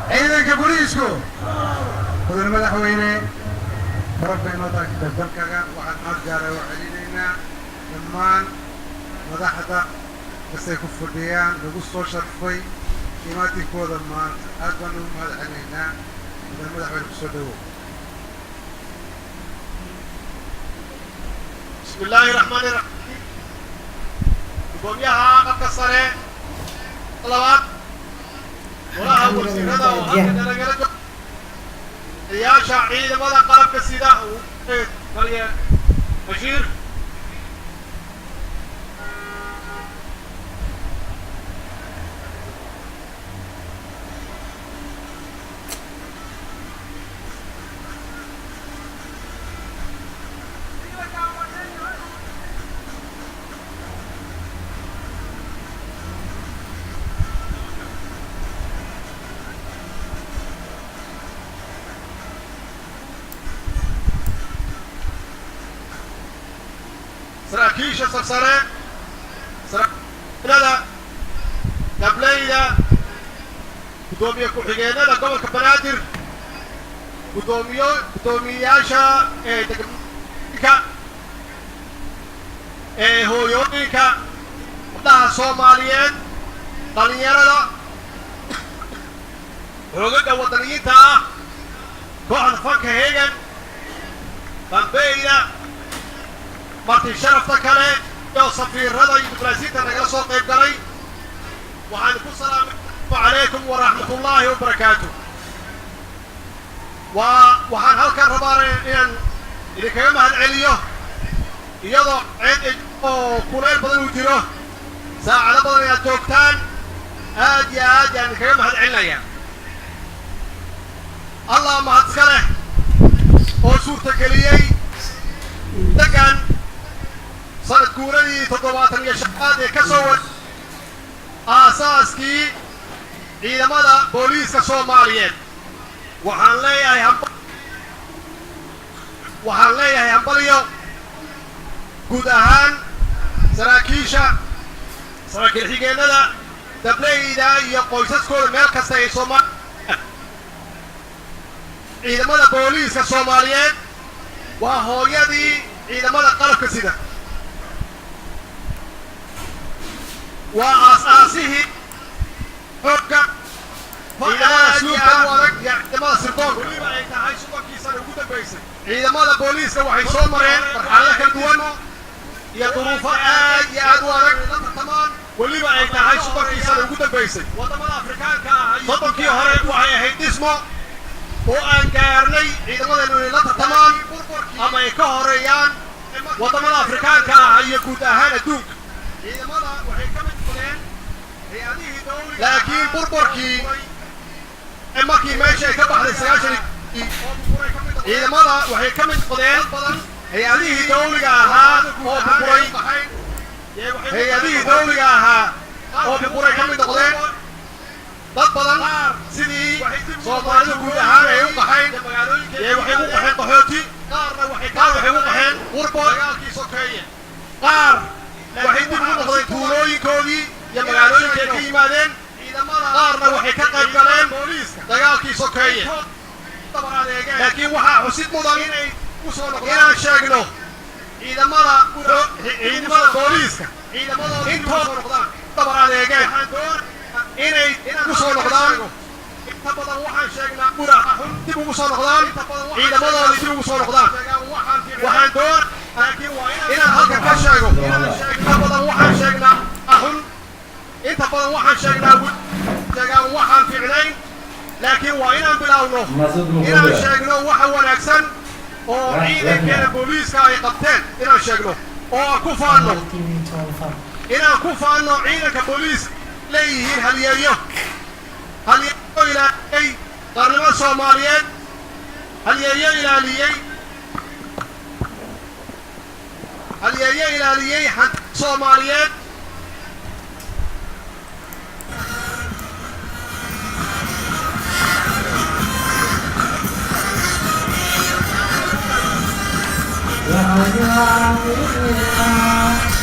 ciidanka booliisku mudane madaxweyne rabbi noo dalkaga waxaan cod gaara u celinaynaa dhammaan madaxda kastay ku fadhiyaan lagu soo sharfay imaatinkooda maanta aad baan ugu mahad celinaynaa mudane madaxweyne kusoo dhawow. بسم الله الرحمن الرحيم. قوميها قد كسره طلبات وراها وسيرها وهكذا نقول يا شعيد ماذا قلب كسيده قال بشير سراكيش الصرصرة سراكيش قبلينا قدومي كحجينا لقوم كبنادر قدومياشا تكميكا هويونيكا وطاها صوماليين طاليانا روغا وطنيتا كوحن فانك هيجن بامبينا marti sharafta kale iyo safiirada iyo diblomaasiyadda naga soo qayb galay waxaan ku salaamaynayaa calaykum wa rahmatullaahi wa barakaatuh. waxaan halkan rabaa inaan idinkaga mahad celiyo iyadoo cid oo kuleyl badan uu jiro saacado badan inaad joogtaan aad iyo aad ayaan idinkaga mahad celinayaa. allah mahad iska leh oo suurtageliyey degan sanad guuradii 75 ee ka soo war aasaaskii ciidamada booliiska Soomaaliyeed. waxaan leeyahay hambaliyo guud ahaan saraakiil xigeenada dableyda iyo qoysaskooda meel kasta ay Soomaaliya. ciidamada booliiska Soomaaliyeed waa hooyadii ciidamada qalabka sida وأساسه حقا إذا سلوكا ورق يعتمد سلطان ولما يتحي سبكي سنوكودا بيسي إذا ماذا بوليس وحي صومرين فرحالك الدول يا ظروف آي يا أدوارك ولما يتحي سبكي سنوكودا بيسي وطمان أفريكان سبكي هرق وحي هيد اسمه وأن كارني إذا ماذا نولي تمام أما يكهريان وطمان أفريكان يكود أهان الدوك إذا ماذا وحي كمت لكن بربركي الماكي ماشي كبح للسياسة إذا ماذا وحي كمت قدين هي هذه دولة وبقري هي هذه دولة وبقري كمت قدين بدل سيدي صومالي كلها هي وقحين وحي وقحين ضحوتي وحي وقحين غربة قار وحي دبلو تولوي كودي يا مغالوين كي يمادين قارنا وحي كقيب قلين دقالكي سوكاية لكن وحا حسيد مضان إنا شاقنو إذا ماذا بوليسكا إنتو طبعا عليك إنا نصو نقدان إنتبضا وحا شاقنا مرا تبو مصو نقدان إذا ماذا تبو مصو نقدان وحا دور إنا هلك كشاقو إنتبضا وحا شاقنا أهل انت بدل waxaan sheegnaa waxaan fiicnayn laakiin waa inaan bilaawno inaan sheegno waxa wanaagsan oo ciidankeena booliiska ay qabteen inaan sheegno oo ku faano inaan ku faano ciidanka booliiska leeyihiin halyeeyo ilaaliyay qarnimada Soomaaliyeed halyeeyo ilaaliyay Soomaaliyeed Yeah.